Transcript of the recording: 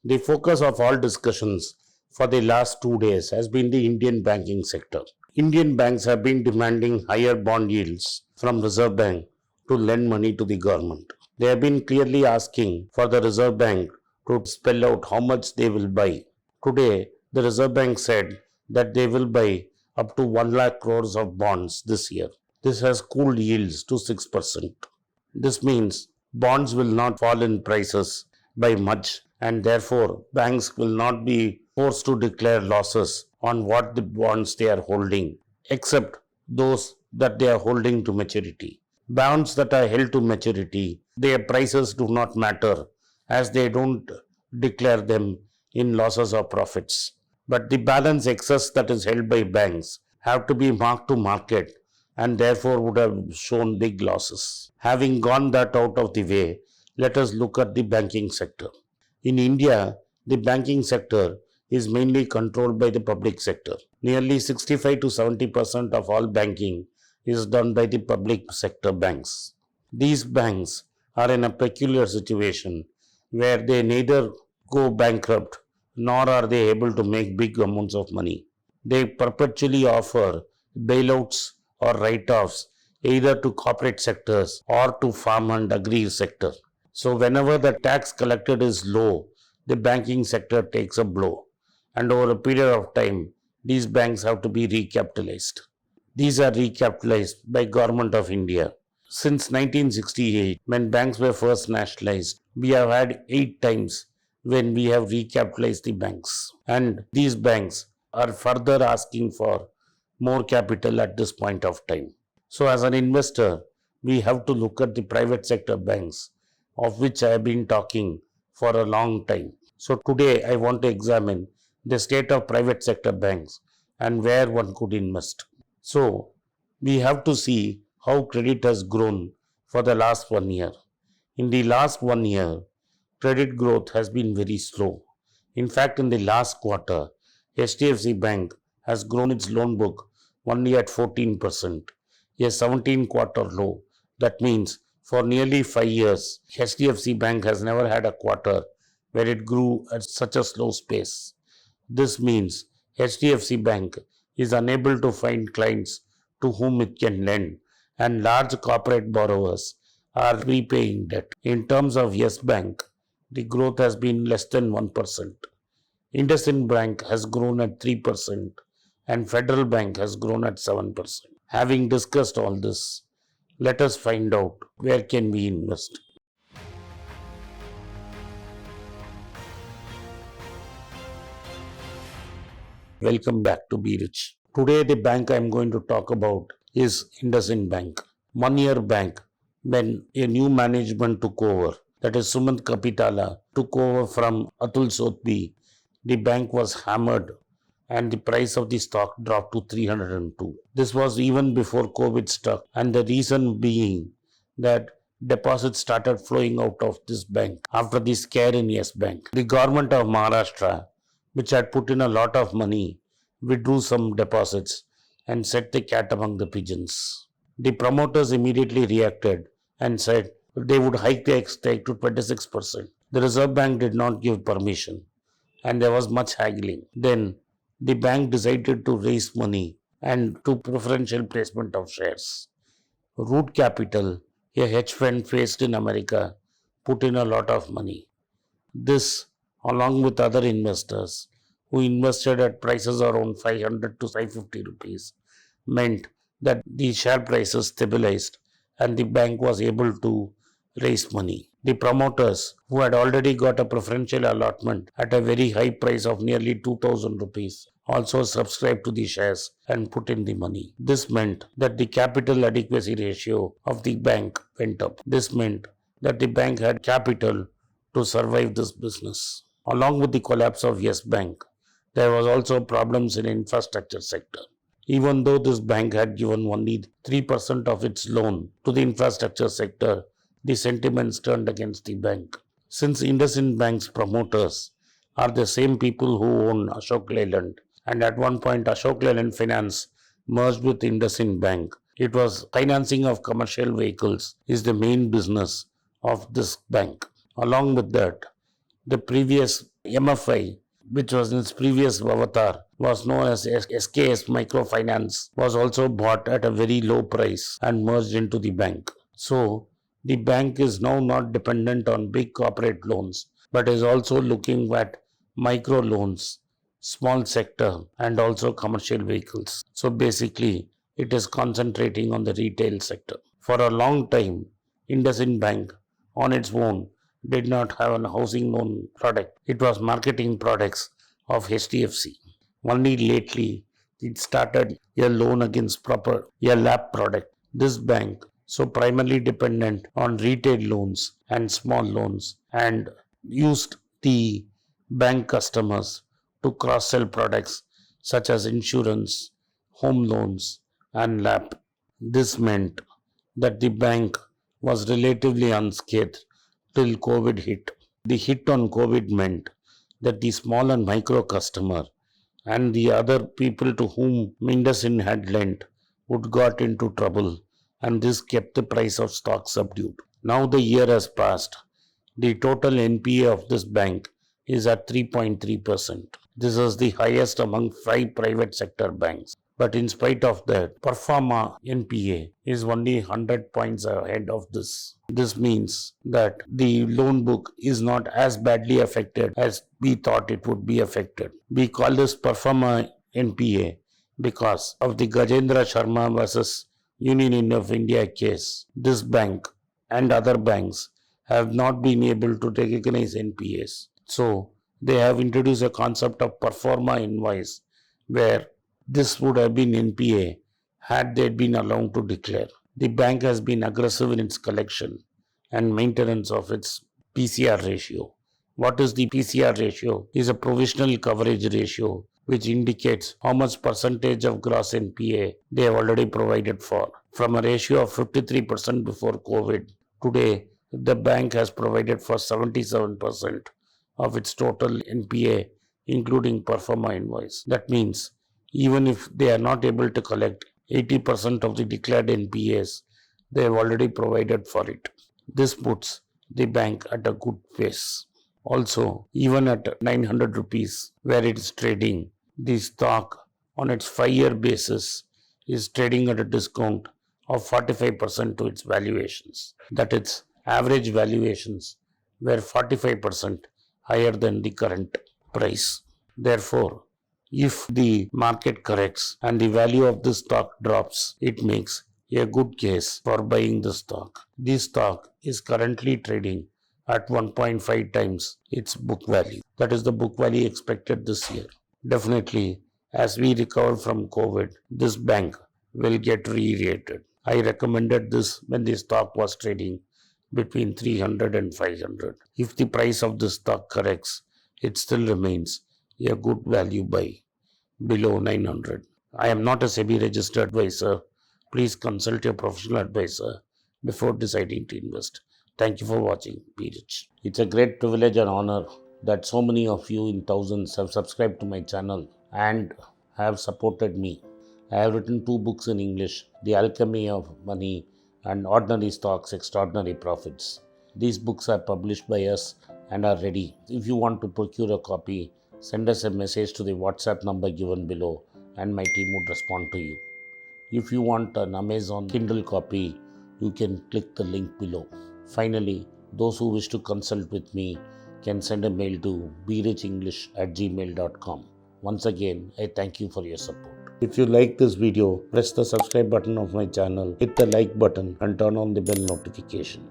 The focus of all discussions for the last 2 days has been the Indian banking sector. Indian banks have been demanding higher bond yields from Reserve Bank to lend money to the government. They have been clearly asking for the Reserve Bank to spell out how much they will buy. Today, the Reserve Bank said that they will buy up to 1 lakh crores of bonds this year. This has cooled yields to 6%. This means bonds will not fall in prices by much, and therefore banks will not be forced to declare losses on what the bonds they are holding, except those that they are holding to maturity. Bonds that are held to maturity, their prices do not matter as they don't declare them in losses or profits. But the balance excess that is held by banks have to be marked to market and therefore would have shown big losses. Having gone that out of the way, let us look at the banking sector. In India, the banking sector is mainly controlled by the public sector. Nearly 65 to 70% of all banking is done by the public sector banks. These banks are in a peculiar situation where they neither go bankrupt nor are they able to make big amounts of money. They perpetually offer bailouts or write-offs either to corporate sectors or to farm and agri sector. So whenever the tax collected is low, the banking sector takes a blow. And over a period of time, these banks have to be recapitalized. These are recapitalized by Government of India. Since 1968, when banks were first nationalized, we have had 8 times when we have recapitalized the banks. And these banks are further asking for more capital at this point of time. So as an investor, we have to look at the private sector banks, of which I have been talking for a long time. So today I want to examine the state of private sector banks and where one could invest. So we have to see how credit has grown for the last 1 year. In the last 1 year, credit growth has been very slow. In fact, in the last quarter, HDFC Bank has grown its loan book only at 14%, a 17-quarter low. That means for nearly 5 years, HDFC Bank has never had a quarter where it grew at such a slow pace. This means HDFC Bank is unable to find clients to whom it can lend, and large corporate borrowers are repaying debt. In terms of Yes Bank, the growth has been less than 1%. IndusInd Bank has grown at 3% and Federal Bank has grown at 7%. Having discussed all this, let us find out where can we invest. Welcome back to Be Rich. Today the bank I am going to talk about is IndusInd Bank. 1 year back, when a new management took over, that is Sumant Kapitala took over from Atul Sotbi, the bank was hammered and the price of the stock dropped to 302. This was even before COVID struck, and the reason being that deposits started flowing out of this bank after the scare in Yes Bank. The government of Maharashtra, which had put in a lot of money, withdrew some deposits and set the cat among the pigeons. The promoters immediately reacted and said they would hike the stake to 26%. The Reserve Bank did not give permission and there was much haggling. Then the bank decided to raise money and do preferential placement of shares. Root Capital, a hedge fund based in America, put in a lot of money. This, along with other investors who invested at prices around 500 to 550 rupees, meant that the share prices stabilized and the bank was able to raise money. The promoters, who had already got a preferential allotment at a very high price of nearly 2000 rupees, also subscribed to the shares and put in the money. This meant that the capital adequacy ratio of the bank went up. This meant that the bank had capital to survive this business. Along with the collapse of Yes Bank, there was also problems in infrastructure sector. Even though this bank had given only 3% of its loan to the infrastructure sector, the sentiments turned against the bank. Since IndusInd Bank's promoters are the same people who own Ashok Leyland, and at one point Ashok Leyland Finance merged with IndusInd Bank, it was financing of commercial vehicles is the main business of this bank. Along with that, the previous MFI, which was in its previous avatar, was known as SKS Microfinance, was also bought at a very low price and merged into the bank. So, the bank is now not dependent on big corporate loans, but is also looking at micro loans, small sector, and also commercial vehicles. So, basically, it is concentrating on the retail sector. For a long time, IndusInd Bank on its own did not have a housing loan product. It was marketing products of HDFC. Only lately it started a loan against a LAP product. This bank, so primarily dependent on retail loans and small loans, and used the bank customers to cross sell products such as insurance, home loans, and LAP. This meant that the bank was relatively unscathed till COVID hit. The hit on COVID meant that the small and micro customer and the other people to whom IndusInd had lent would got into trouble, and this kept the price of stock subdued. Now the year has passed. The total NPA of this bank is at 3.3%. This is the highest among 5 private sector banks. But in spite of that, Performa NPA is only 100 points ahead of this. This means that the loan book is not as badly affected as we thought it would be affected. We call this Performa NPA because of the Gajendra Sharma versus Union of India case. This bank and other banks have not been able to recognize NPAs. So, they have introduced a concept of Performa invoice where this would have been NPA had they been allowed to declare. The bank has been aggressive in its collection and maintenance of its PCR ratio. What is the PCR ratio? It is a provisional coverage ratio which indicates how much percentage of gross NPA they have already provided for. From a ratio of 53% before COVID, today the bank has provided for 77% of its total NPA, including Performa invoice. That means even if they are not able to collect 80% of the declared NPAs, they have already provided for it. This puts the bank at a good pace. Also, even at 900 rupees where it is trading, the stock on its 5-year basis is trading at a discount of 45% to its valuations. That its average valuations were 45% higher than the current price. Therefore, if the market corrects and the value of the stock drops, it makes a good case for buying the stock. This stock is currently trading at 1.5 times its book value. That is the book value expected this year. Definitely, as we recover from COVID, this bank will get re-rated. I recommended this when the stock was trading between 300 and 500. If the price of the stock corrects, it still remains a good value buy below 900. I am not a SEBI registered advisor. Please consult your professional advisor before deciding to invest. Thank you for watching. Be rich. It's a great privilege and honor that so many of you in thousands have subscribed to my channel and have supported me. I have written 2 books in English, The Alchemy of Money and Ordinary Stocks, Extraordinary Profits. These books are published by us and are ready. If you want to procure a copy, send us a message to the WhatsApp number given below and my team would respond to you. If you want an Amazon Kindle copy, you can click the link below. Finally, those who wish to consult with me can send a mail to berichenglish@gmail.com. Once again, I thank you for your support. If you like this video, press the subscribe button of my channel, hit the like button and turn on the bell notification.